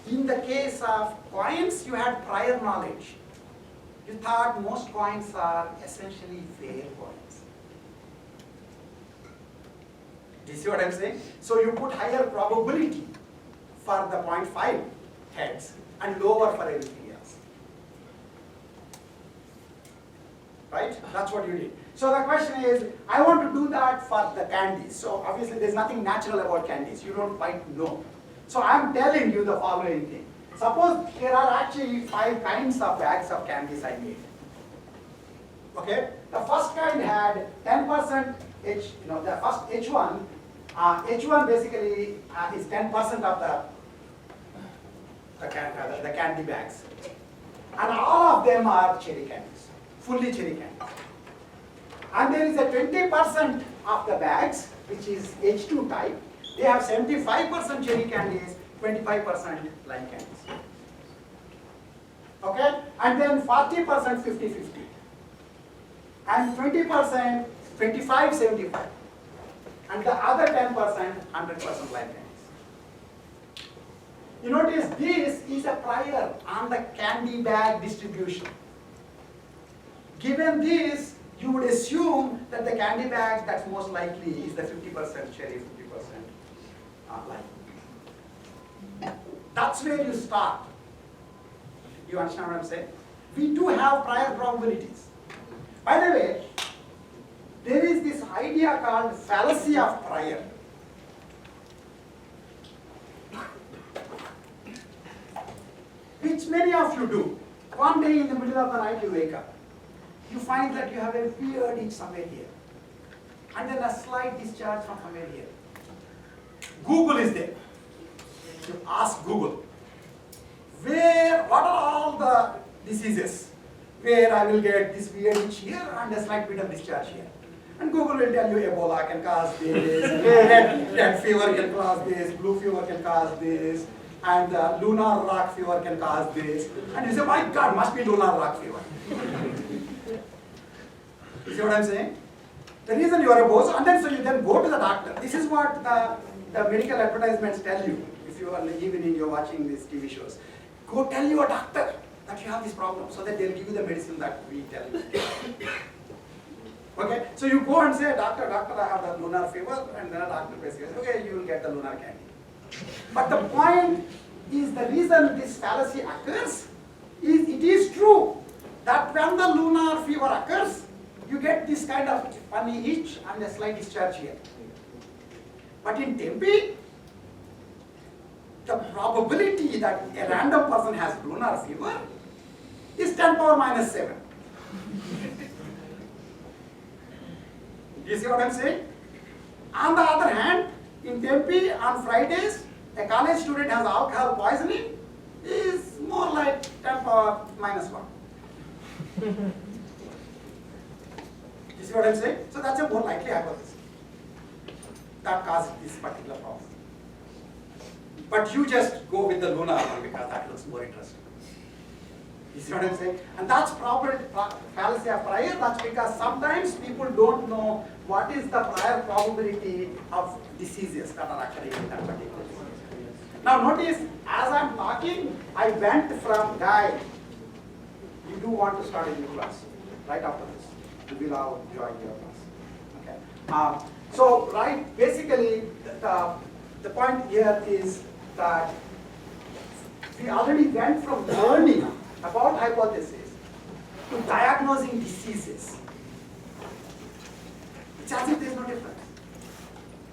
In the case of coins, you had prior knowledge. You thought most coins are essentially fair coins. Do you see what I'm saying? So you put higher probability for the 0.5 heads and lower for everything else. Right? That's what you did. So the question is, I want to do that for the candies. So obviously there's nothing natural about candies. You don't quite know. So I'm telling you the following thing. Suppose there are actually 5 kinds of bags of candies I made. Okay? The first kind had 10% the first H1, H1 basically is 10% of the candy bags. And all of them are cherry candies, fully cherry candies. And there is a 20% of the bags, which is H2 type. They have 75% cherry candies, 25% lime candies. Okay? And then 40% 50-50. And 20% 25-75. And the other 10% 100% lime candies. You notice this is a prior on the candy bag distribution. Given this, you would assume that the candy bag that's most likely is the 50% cherry, 50% lime. That's where you start. You understand what I'm saying? We do have prior probabilities. By the way, there is this idea called fallacy of prior. Which many of you do. One day in the middle of the night you wake up. You find that you have a weird itch somewhere here. And then a slight discharge from somewhere here. Google is there. You ask Google, what are all the diseases where I will get this weird itch here and a slight bit of discharge here. And Google will tell you Ebola can cause this, red fever can cause this, blue fever can cause this, and lunar rock fever can cause this. And you say, my God, must be lunar rock fever. You see what I'm saying? The reason you are a bozo, and then so you then go to the doctor. This is what the medical advertisements tell you. If you are in the evening, you're watching these TV shows. Go tell your doctor that you have this problem, so that they'll give you the medicine that we tell you. Okay, so you go and say, doctor, I have the lunar fever, and then a doctor basically says, okay, you will get the lunar candy. But the point is, the reason this fallacy occurs is it is true that when the lunar fever occurs, you get this kind of funny itch and a slight discharge here. But in Tempe, the probability that a random person has lunar fever is 10 power minus 7. You see what I'm saying? On the other hand, in Tempe, on Fridays, a college student has alcohol poisoning is more like 10 power minus 1. You see what I'm saying? So that's a more likely hypothesis that causes this particular problem. But you just go with the lunar one because that looks more interesting. You see what I'm saying? And that's fallacy of prior. That's because sometimes people don't know what is the prior probability of diseases that are occurring in that particular disease. Now notice, as I'm talking, I went from guy, you do want to start a new class right after this. You will all join your class. Okay. So basically, the point here is that we already went from learning about hypotheses to diagnosing diseases. It's as if there's no difference,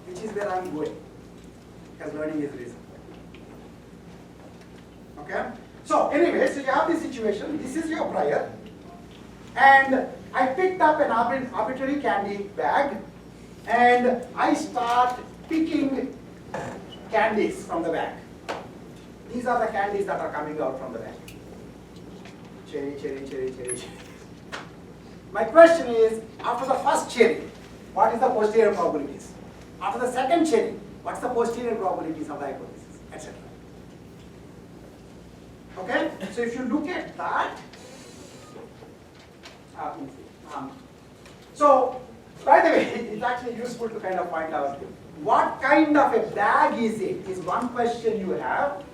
which is where I'm going, because learning is reason. Okay? So anyway, so you have this situation, this is your prior, and I picked up an arbitrary candy bag, and I start picking candies from the bag. These are the candies that are coming out from the bag. Cherry, cherry, cherry, cherry, cherry. My question is, after the first cherry, what is the posterior probabilities? After the second cherry, what's the posterior probabilities of the hypothesis, etc. Okay? So if you look at that, so by the way, it's actually useful to kind of find out what kind of a bag is it, is one question you have.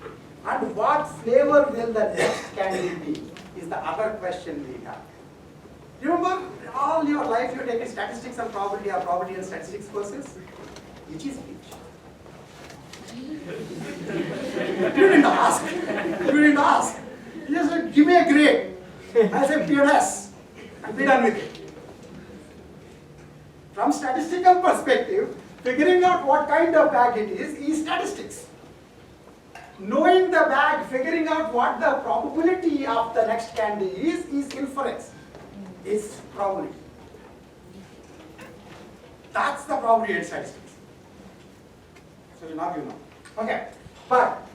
And what flavor will the next candy be is the other question we have. Remember, all your life you take statistics and probability or probability and statistics courses? Which is which? You didn't ask. You didn't ask. You just said, give me a grade. I said, PNS. And be done with it. From statistical perspective, figuring out what kind of bag it is statistics. Knowing the bag, figuring out what the probability of the next candy is inference. Is probability. That's the probability in statistics. So now you know. Okay. But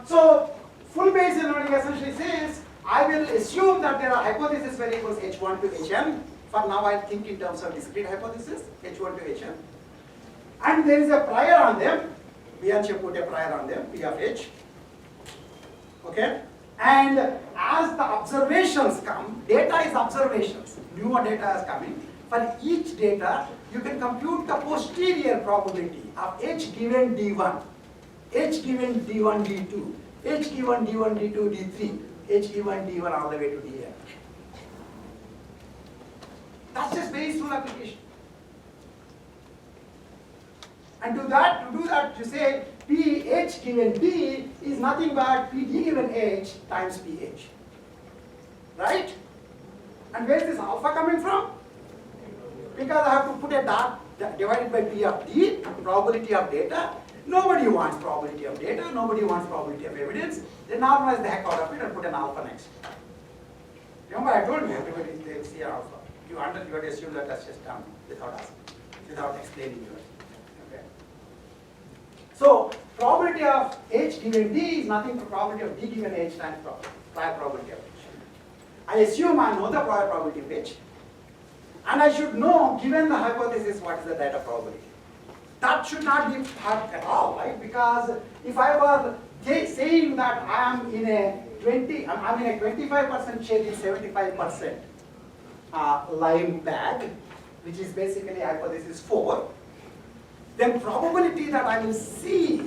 so full Bayesian learning essentially says I will assume that there are hypothesis variables h1 to hm. For now I'll think in terms of discrete hypothesis h1 to hm. And there is a prior on them. Bianchi put a prior on them, P of h. Okay? And as the observations come, data is observations. Newer data is coming. For each data, you can compute the posterior probability of h given d1, h given d1, d2, h given d1, d2, d3, h given d1 all the way to dn. That's just Bayes' rule application. And to do that, you say pH given D is nothing but PD given H times pH. Right? And where is this alpha coming from? Because I have to put a dot divided by P of D, probability of data. Nobody wants probability of data, nobody wants probability of evidence. They normalize the heck out of it and put an alpha next. Remember I told you, everybody they see alpha. You have to assume that that's just done without asking, without explaining to it. Okay. So probability of H given D is nothing but probability of D given H times prior probability of H. I assume I know the prior probability of H, and I should know, given the hypothesis, what is the data probability. That should not be hard at all, right? Because if I were saying that I am in a 25% cherry, 75% lime bag, which is basically hypothesis 4, then probability that I will see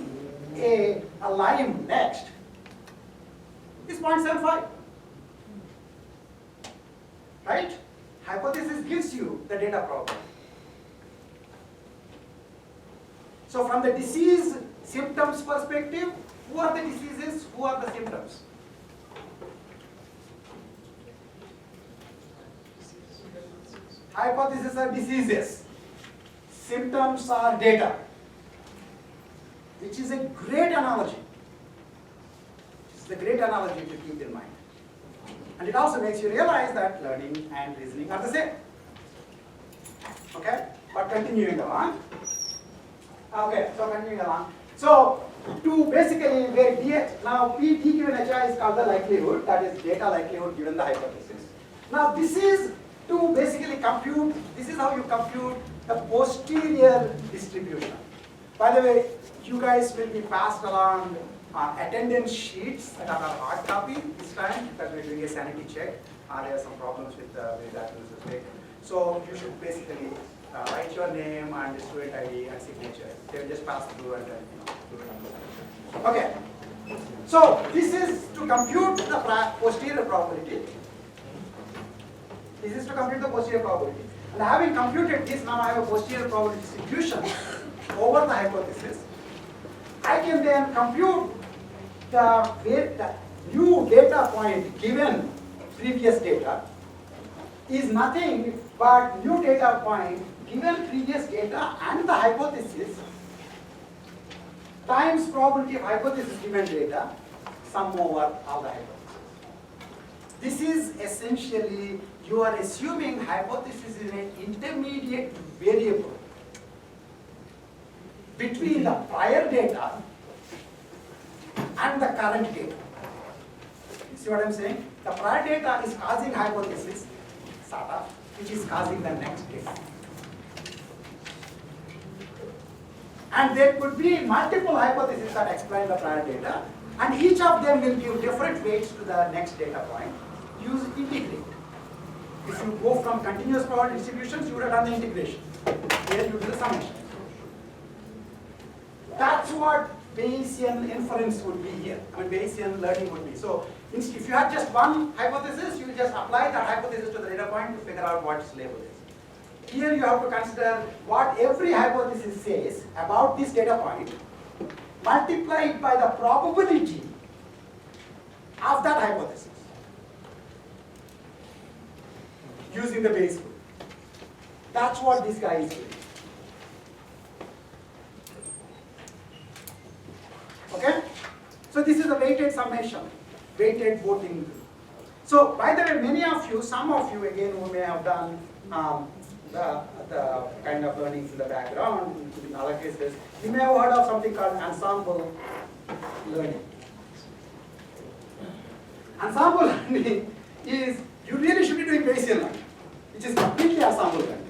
a lime next is 0.75. Right? Hypothesis gives you the data probability. So from the disease symptoms perspective, who are the diseases, who are the symptoms? Hypotheses are diseases. Symptoms are data. Which is a great analogy. It's a great analogy to keep in mind. And it also makes you realize that learning and reasoning are the same. Okay? But continuing along. Okay, so continuing along. So to basically where D, now P D given HI is called the likelihood, that is data likelihood given the hypothesis. Now this is to basically compute, this is how you compute the posterior distribution. By the way, you guys will be passed along attendance sheets that are hard copy this time because we're doing a sanity check. There are some problems with the way that is taken. So you should basically write your name and student ID and signature. They will just pass through and then do it. Okay. So this is to compute the posterior probability. This is to compute the posterior probability. And having computed this, now I have a posterior probability distribution over the hypothesis. I can then compute the new data point given previous data is nothing but new data point given previous data and the hypothesis times probability of hypothesis given data sum over all the hypotheses. This is essentially, you are assuming hypothesis is an intermediate variable between the prior data and the current data. You see what I'm saying? The prior data is causing hypothesis, sort of, which is causing the next data. And there could be multiple hypotheses that explain the prior data, and each of them will give different weights to the next data point. Use integrate. If you go from continuous probability distributions, you would have done the integration. Here you do the summation. That's what Bayesian inference would be here. I mean, Bayesian learning would be. So if you had just one hypothesis, you just apply that hypothesis to the data point to figure out what its label is. Here you have to consider what every hypothesis says about this data point, multiplied by the probability of that hypothesis using the Bayes rule. That's what this guy is doing. Okay? So this is a weighted summation, weighted voting. So by the way, many of you, some of you again who may have done the kind of learnings in the background, in other cases, you may have heard of something called ensemble learning. Ensemble learning is, you really should be doing Bayesian learning, which is completely ensemble learning.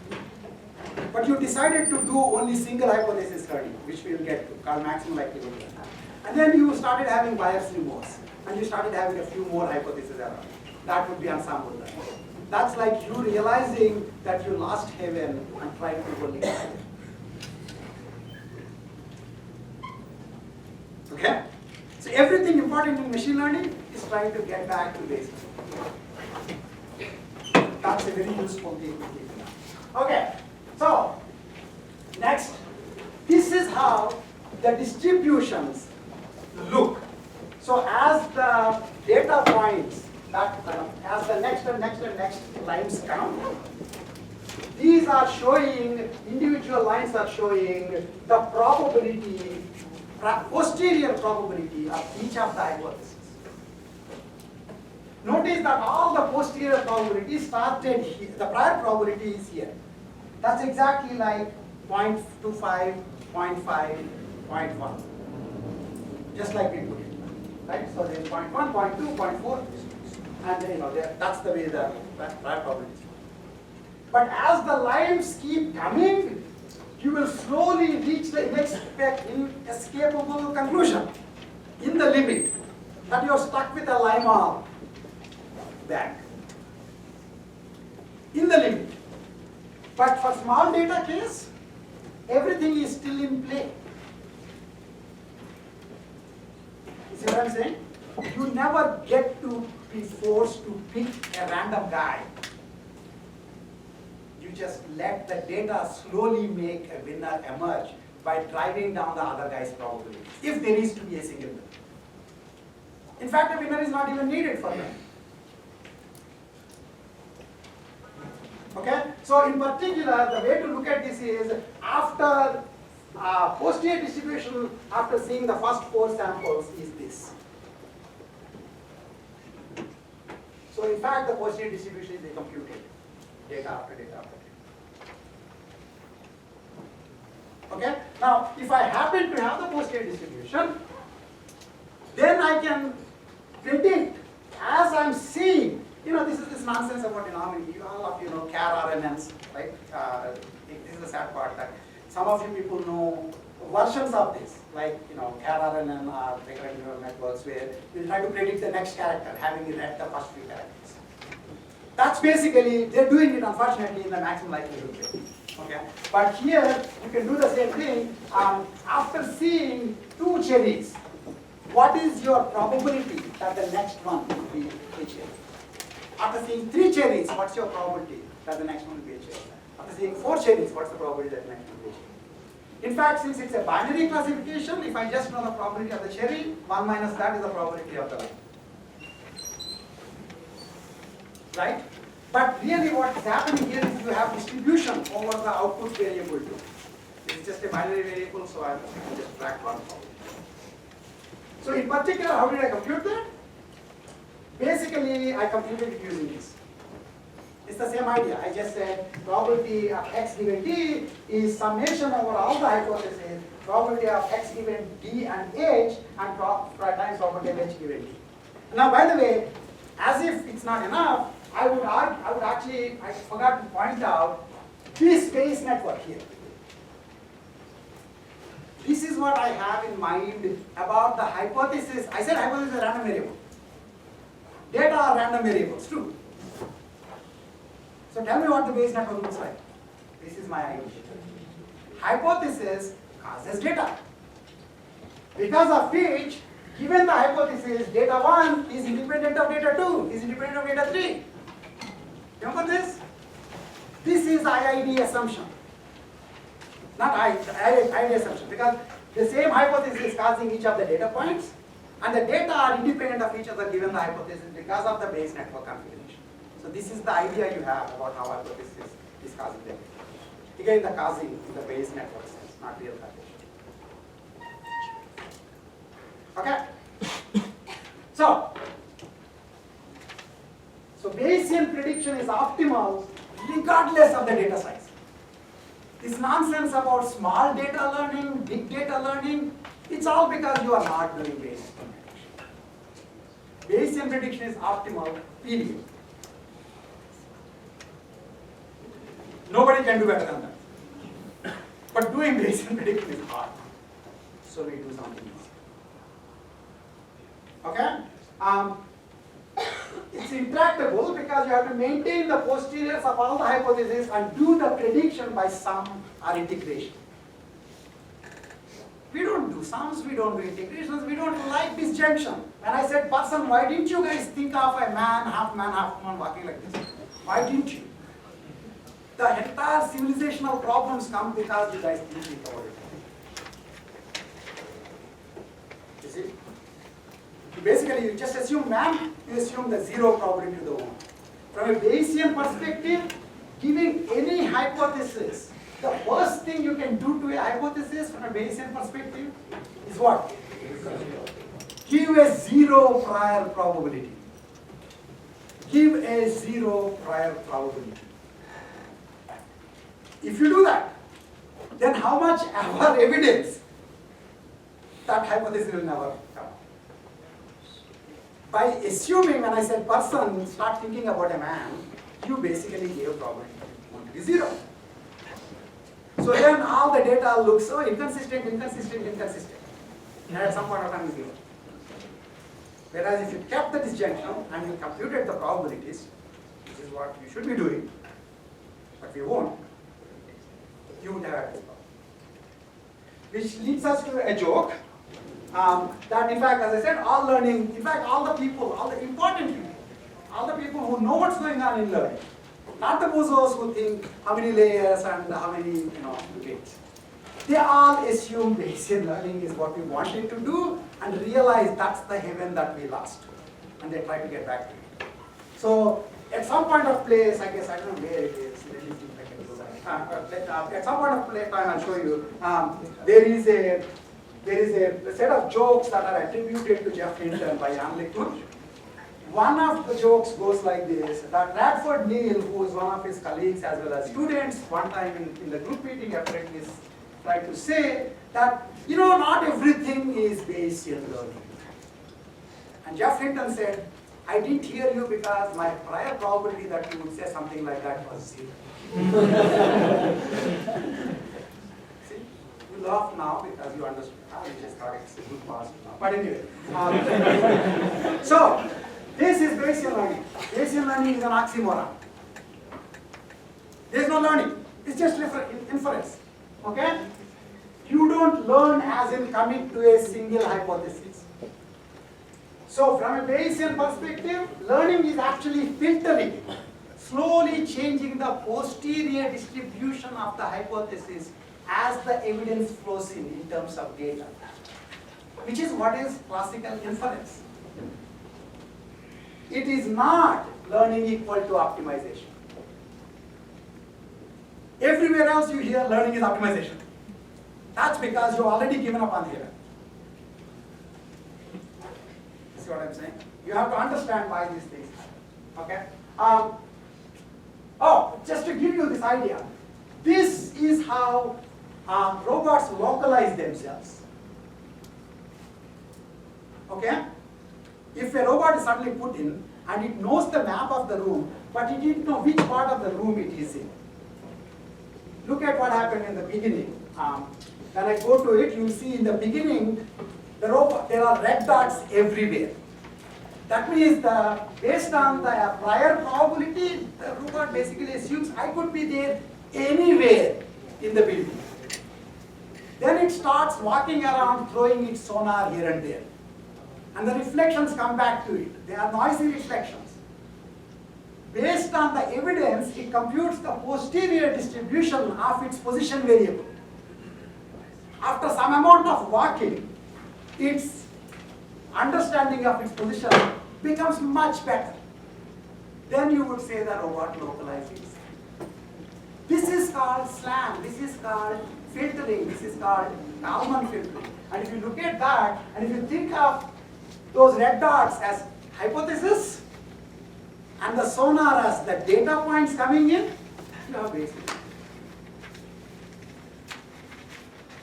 But you decided to do only single hypothesis learning, which we will get to, called maximum likelihood learning. And then you started having bias remorse, and you started having a few more hypotheses around. That would be ensemble learning. That's like you realizing that you lost heaven and trying to go live. Okay? So everything important in machine learning is trying to get back to basics. That's a very useful thing to keep in mind. Okay, so next, this is how the distributions look. So as the data points, as the next and next and next lines come, these are showing, individual lines are showing the probability, posterior probability of each of the hypotheses. Notice that all the posterior probability started here, the prior probability is here. That's exactly like 0.25, 0.5, 0.1. Just like we put it, right? So there's 0.1, 0.2, 0.4, and that's the way the prior probability is. But as the lines keep coming, you will slowly reach the inescapable conclusion in the limit that you're stuck with a Lyman bag. In the limit. But for small data case, everything is still in play. You see what I'm saying? You never get to be forced to pick a random guy. You just let the data slowly make a winner emerge by driving down the other guy's probability, if there is to be a single winner. In fact, a winner is not even needed for them. Okay? So in particular, the way to look at this is after posterior distribution, after seeing the first 4 samples, is this. So in fact, the posterior distribution is a computed data after data after data. Okay? Now, if I happen to have the posterior distribution, then I can predict as I'm seeing. This is this nonsense about denominator. All of you know CAR RNNs, right? This is the sad part that some of you people know versions of this, like CAR RNN or recurrent neural networks, where you try to predict the next character, having read the first few characters. That's basically, they're doing it unfortunately in the maximum likelihood way. Okay? But here, you can do the same thing. After seeing 2 cherries, what is your probability that the next one will be a cherry? After seeing 3 cherries, what's your probability that the next one will be a cherry? After seeing 4 cherries, what's the probability that the next one will be a cherry? In fact, since it's a binary classification, if I just know the probability of the cherry, 1 minus that is the probability of the line. Right? But really what is happening here is you have distribution over the output variable too. It's just a binary variable, so I just track one probability. So in particular, how did I compute that? Basically, I computed it using this. It's the same idea. I just said probability of x given d is summation over all the hypotheses, probability of x given d and h, and times probability of h given d. Now, by the way, as if it's not enough, I forgot to point out this Bayes network here. This is what I have in mind about the hypothesis. I said hypothesis is a random variable. Data are random variables too. So tell me what the Bayes network looks like. This is my idea. Hypothesis causes data. Because of which, given the hypothesis, data 1 is independent of data 2, is independent of data 3. Remember this? This is IID assumption. Not IID assumption, because the same hypothesis is causing each of the data points, and the data are independent of each other given the hypothesis because of the Bayes network configuration. So this is the idea you have about how hypothesis is causing them. Again, the causing in the Bayes network sense, not real causation. Okay? So Bayesian prediction is optimal regardless of the data size. This nonsense about small data learning, big data learning, it's all because you are not doing Bayesian prediction. Bayesian prediction is optimal, period. Nobody can do better than that. But doing Bayesian prediction is hard. So we do something else. Okay? It's intractable because you have to maintain the posteriors of all the hypotheses and do the prediction by sum or integration. We don't do sums, we don't do integrations, we don't like disjunction. When I said person, why didn't you guys think of a man, half woman walking like this? Why didn't you? The entire civilizational problems come because you guys didn't think about it. You see? Basically, you just assume man, you assume the zero probability to the woman. From a Bayesian perspective, giving any hypothesis, the first thing you can do to a hypothesis from a Bayesian perspective is what? Give a zero prior probability. Give a zero prior probability. If you do that, then how much ever evidence that hypothesis will never come. By assuming, when I said person, start thinking about a man, you basically gave probability to be zero. So then all the data looks so inconsistent. And at some point of time is zero. Whereas if you kept the disjunction and you computed the probabilities, which is what you should be doing, but we won't, you would have this problem. Which leads us to a joke. That in fact, as I said, all learning, in fact, all the people, all the important people, all the people who know what's going on in learning, not the bozos who think how many layers and how many, gates. They all assume Bayesian learning is what we wanted to do and realize that's the heaven that we lost. And they try to get back to it. So at some point of place, I guess, I don't know where it is, let me see if I can do that. At some point of time, I'll show you, there is a set of jokes that are attributed to Jeff Hinton by Jan LeCun. One of the jokes goes like this, that Radford Neal, who is one of his colleagues as well as students, one time in the group meeting apparently tried to say that, not everything is Bayesian learning. And Jeff Hinton said, I didn't hear you because my prior probability that you would say something like that was zero. See, you laugh now because you understood. You just thought it's a good past now. But anyway, so this is Bayesian learning. Bayesian learning is an oxymoron. There is no learning. It's just inference. Okay? You don't learn as in commit to a single hypothesis. So from a Bayesian perspective, learning is actually filtering, slowly changing the posterior distribution of the hypothesis as the evidence flows in terms of data, which is what is classical inference. It is not learning equal to optimization. Everywhere else you hear learning is optimization. That's because you've already given up on theory. You see what I'm saying? You have to understand why these things happen. Okay? Just to give you this idea, this is how robots localize themselves. Okay? If a robot is suddenly put in and it knows the map of the room, but it didn't know which part of the room it is in. Look at what happened in the beginning. When I go to it, you'll see in the beginning, the robot, there are red dots everywhere. That means based on the prior probability, the robot basically assumes I could be there anywhere in the building. Then it starts walking around, throwing its sonar here and there. And the reflections come back to it. They are noisy reflections. Based on the evidence, it computes the posterior distribution of its position variable. After some amount of walking, its understanding of its position becomes much better. Then you would say the robot localizes. This is called SLAM, this is called filtering, this is called Kalman filtering. And if you look at that, and if you think of those red dots as hypothesis, and the sonar as the data points coming in, you have Bayesian.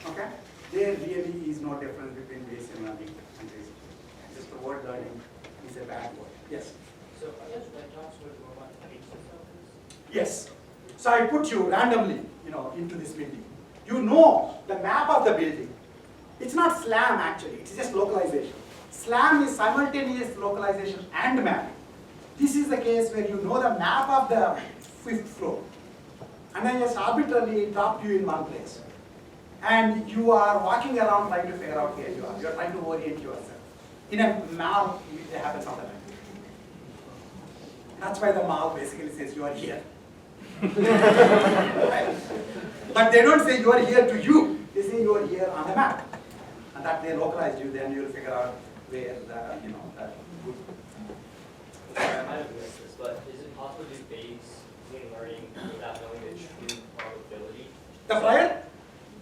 Okay? There really is no difference between Bayesian learning and Bayesian. Just the word learning is a bad word. Yes? So are those red dots where the robot takes itself is? Yes. So I put you randomly, into this building. You know the map of the building. It's not SLAM actually, it's just localization. SLAM is simultaneous localization and mapping. This is the case where you know the map of the 5th floor. And then just arbitrarily drop you in one place. And you are walking around trying to figure out where you are. You are trying to orient yourself. In a mall, it happens all the time. That's why the mall basically says you are here. But they don't say you are here to you. They say you are here on the map. And that they localize you, then you will figure out where the, good. I might have missed this, but is it possible to do Bayesian learning without knowing the true probability? The prior?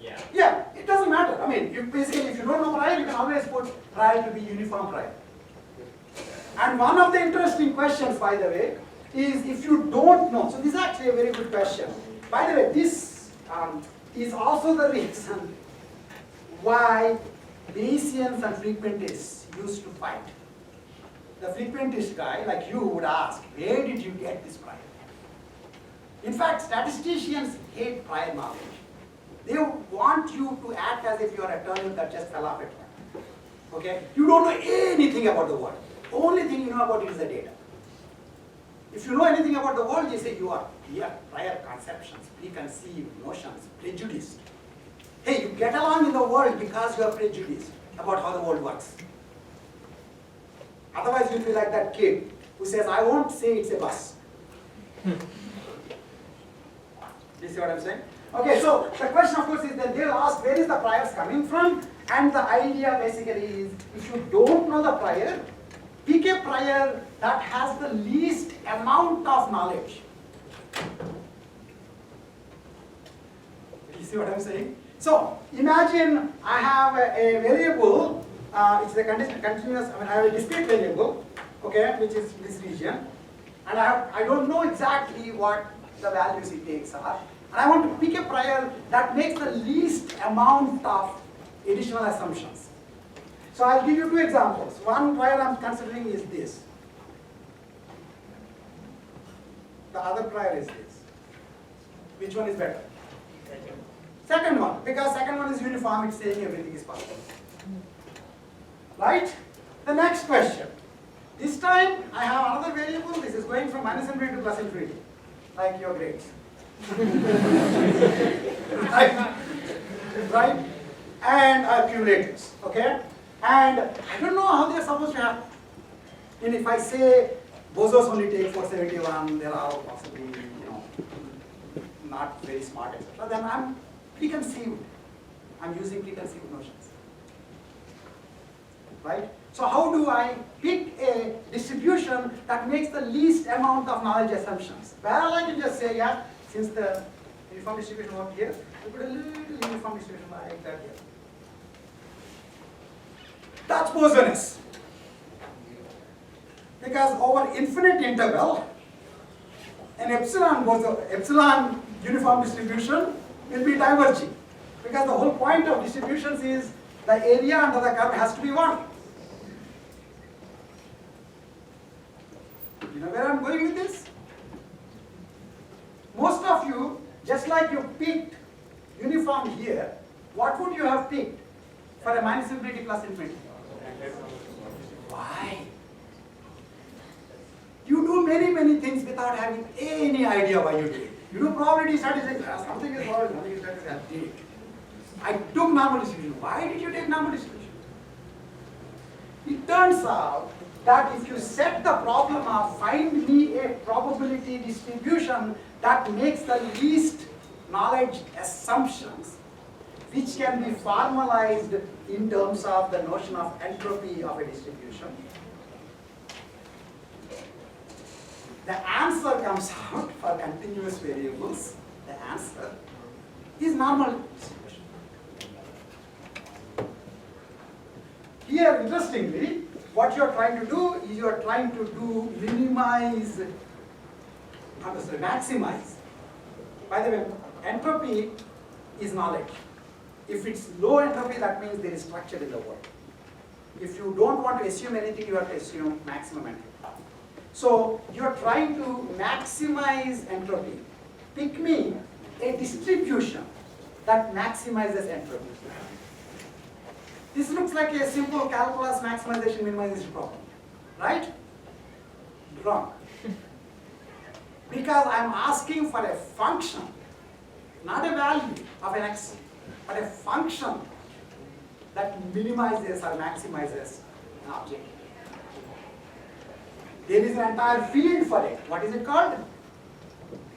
Yeah. Yeah, it doesn't matter. I mean, if you don't know prior, you can always put prior to be uniform prior. And one of the interesting questions, by the way, is if you don't know. So this is actually a very good question. By the way, this is also the reason why Bayesians and frequentists used to fight. The frequentist guy, like you, would ask, where did you get this prior? In fact, statisticians hate prior knowledge. They want you to act as if you are a turnip that just fell off a tree. Okay? You don't know anything about the world. Only thing you know about it is the data. If you know anything about the world, you say you are prior conceptions, preconceived notions, prejudiced. Hey, you get along in the world because you are prejudiced about how the world works. Otherwise, you'll be like that kid who says, I won't say it's a bus. Do you see what I'm saying? Okay, so the question, of course, is that they'll ask where is the priors coming from, and the idea basically is if you don't know the prior, pick a prior that has the least amount of knowledge. You see what I'm saying? So imagine I have a variable, it's a continuous, I have a discrete variable, okay, which is this region, and I don't know exactly what the values it takes are, and I want to pick a prior that makes the least amount of additional assumptions. So I'll give you two examples. One prior I'm considering is this. The other prior is this. Which one is better? Second one, because second one is uniform, it's saying everything is possible. Right? The next question. This time I have another variable, this is going from minus infinity to plus infinity, like your grades. Right? And accumulators, okay? And I don't know how they're supposed to happen. And if I say bosons only take 471, they're all possibly, not very smart, etc., then I'm preconceived. I'm using preconceived notions. Right? So how do I pick a distribution that makes the least amount of knowledge assumptions? Well, I can just say, yeah, since the uniform distribution over here, we put a little uniform distribution like that here. That's bosonous. Because over infinite interval, an epsilon uniform distribution will be diverging. Because the whole point of distributions is the area under the curve has to be 1. You know where I'm going with this? Most of you, just like you picked uniform here, what would you have picked for a minus infinity plus infinity? Why? You do many things without having any idea why you do it. You do probability studies, like, something is probability, something is studies, I did it. I took normal distribution. Why did you take normal distribution? It turns out that if you set the problem of find me a probability distribution that makes the least knowledge assumptions, which can be formalized in terms of the notion of entropy of a distribution, the answer comes out for continuous variables. The answer is normal distribution. Here, interestingly, what you are trying to do is you are trying to do minimize, maximize. By the way, entropy is knowledge. If it's low entropy, that means there is structure in the world. If you don't want to assume anything, you have to assume maximum entropy. So you are trying to maximize entropy. Pick me a distribution that maximizes entropy. This looks like a simple calculus maximization minimization problem, right? Wrong. Because I'm asking for a function, not a value of an x, but a function that minimizes or maximizes an object. There is an entire field for it. What is it called?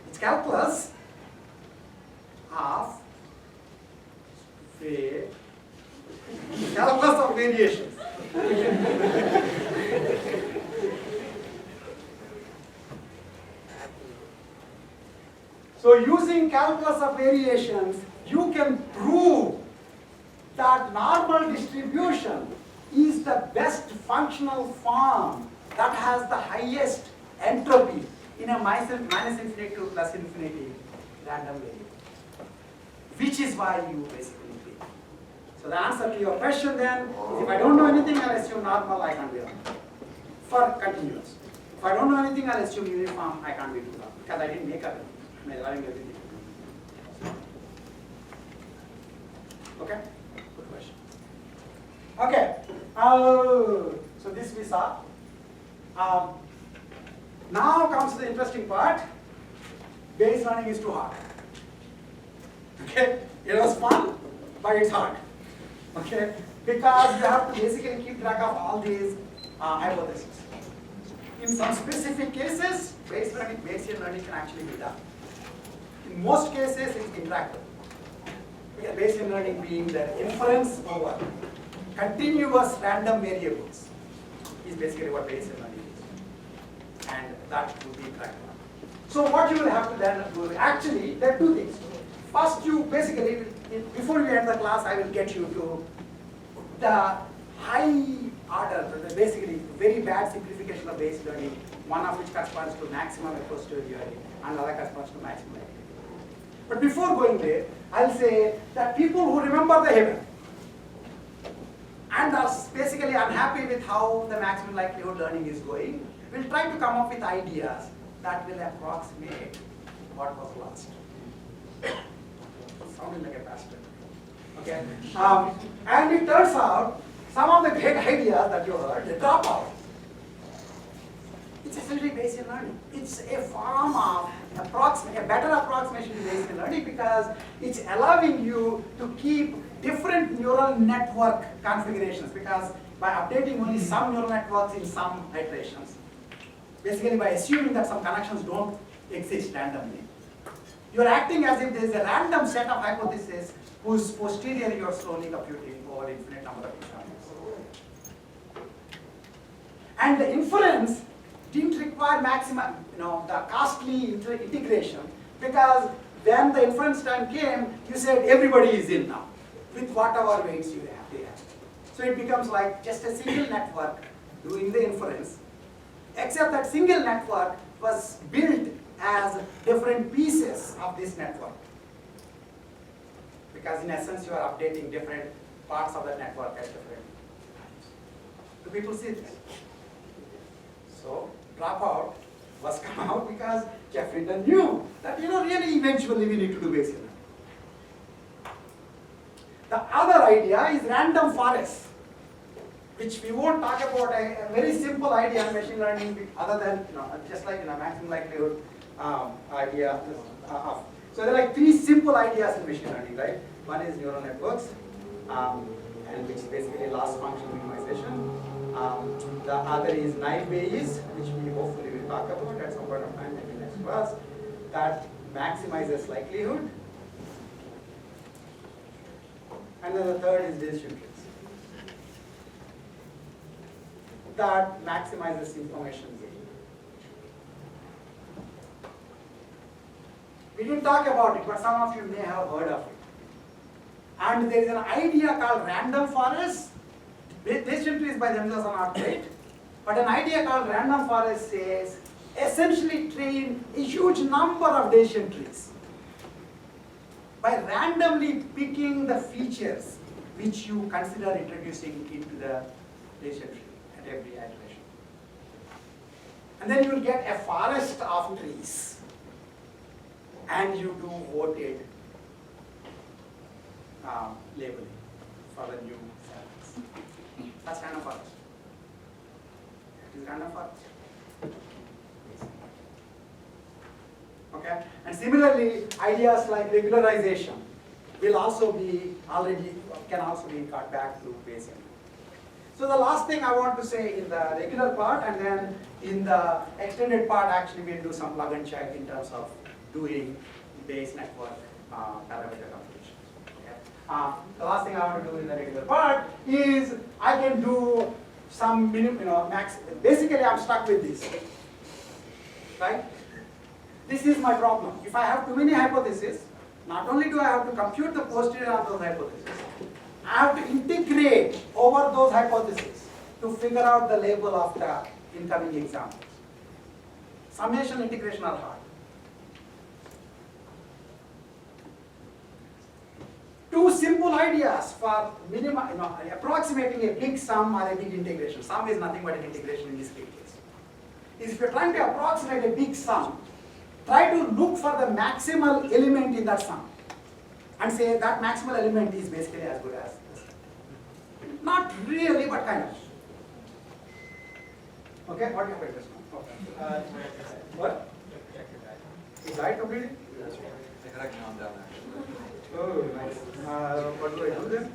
It's calculus of calculus of variations. So using calculus of variations, you can prove that normal distribution is the best functional form that has the highest entropy in a minus infinity to plus infinity random variable, which is why you basically pick. So the answer to your question then is, if I don't know anything, I'll assume normal, I can't be wrong. For continuous. If I don't know anything, I'll assume uniform, I can't be wrong, because I didn't make up anything. I'm allowing everything. Okay? Good question. Okay. So this we saw. Now comes the interesting part. Bayes learning is too hard. Okay? It was fun, but it's hard. Okay? Because you have to basically keep track of all these hypotheses. In some specific cases, Bayesian learning can actually be done. In most cases, it's interactive. Bayesian learning being the inference over continuous random variables is basically what Bayesian learning is. And that would be interactive. So what you will have to then do, actually, there are two things. First, you basically, before we end the class, I will get you to the high order, basically very bad simplification of Bayesian learning, one of which corresponds to maximum a posteriori, and another corresponds to maximum likelihood. But before going there, I'll say that people who remember the heaven and are basically unhappy with how the maximum likelihood learning is going will try to come up with ideas that will approximate what was lost. Sounding like a pastor. Okay? And it turns out some of the great ideas that you heard, they drop out. It's essentially Bayesian learning. It's a form of a better approximation to Bayesian learning because it's allowing you to keep different neural network configurations, because by updating only some neural networks in some iterations, basically by assuming that some connections don't exist randomly, you're acting as if there's a random set of hypotheses whose posterior you're slowly computing over infinite number of examples. And the inference didn't require maximum, the costly integration, because when the inference time came, you said everybody is in now, with whatever weights you have. So it becomes like just a single network doing the inference, except that single network was built as different pieces of this network. Because in essence, you are updating different parts of the network at different times. Do people see this? So dropout was come out because Jeff Hinton knew that really eventually we need to do Bayesian learning. The other idea is random forest, which we won't talk about, a very simple idea in machine learning other than just like maximum likelihood idea of. So there are like three simple ideas in machine learning, right? One is neural networks, and which is basically loss function minimization. The other is naive Bayes, which we hopefully will talk about at some point of time, maybe next class, that maximizes likelihood. And then the third is decision trees, that maximizes information gain. We didn't talk about it, but some of you may have heard of it. And there is an idea called random forest. Decision trees by themselves are not great, but an idea called random forest says essentially train a huge number of decision trees by randomly picking the features which you consider introducing into the decision tree at every iteration. And then you will get a forest of trees, and you do voted labeling for the new cells. That's random forest. It is random forest. Okay, and similarly, ideas like regularization will also be can also be got back to Bayesian. So the last thing I want to say in the regular part, and then in the extended part, actually we'll do some plug and check in terms of doing Bayes network parameter computation. Okay. The last thing I want to do in the regular part is I can do some max. Basically, I'm stuck with this, right? This is my problem. If I have too many hypotheses, not only do I have to compute the posterior of those hypotheses, I have to integrate over those hypotheses to figure out the label of the incoming examples. Summation integration are hard. Two simple ideas for approximating a big sum or a big integration. Sum is nothing but an integration in this case. If you're trying to approximate a big sum, try to look for the maximal element in that sum and say that maximal element is basically as good as this. Not really, but kind of. Okay, what do you have now? Okay. What? You died completely? I gotta calm down actually. Oh, nice. What do I do then?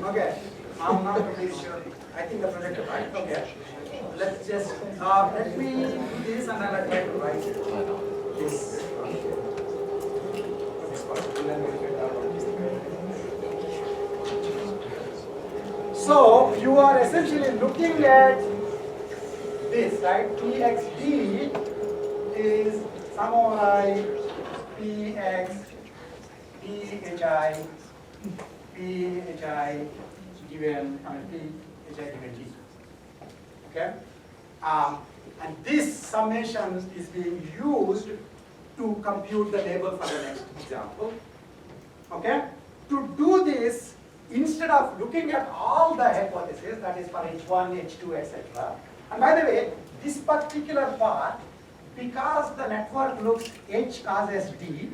Okay, I'm not completely sure. I think the projector, right? Okay. Let's just, let me do this and then I'll try to write this. And then we'll get out of this. So, you are essentially looking at this, right? PXD is sum over I, PX, PHI, PHI given, PHI given G. Okay? And this summation is being used to compute the label for the next example. Okay? To do this, instead of looking at all the hypotheses, that is for H1, H2, etc. And by the way, this particular part, because the network looks H causes D,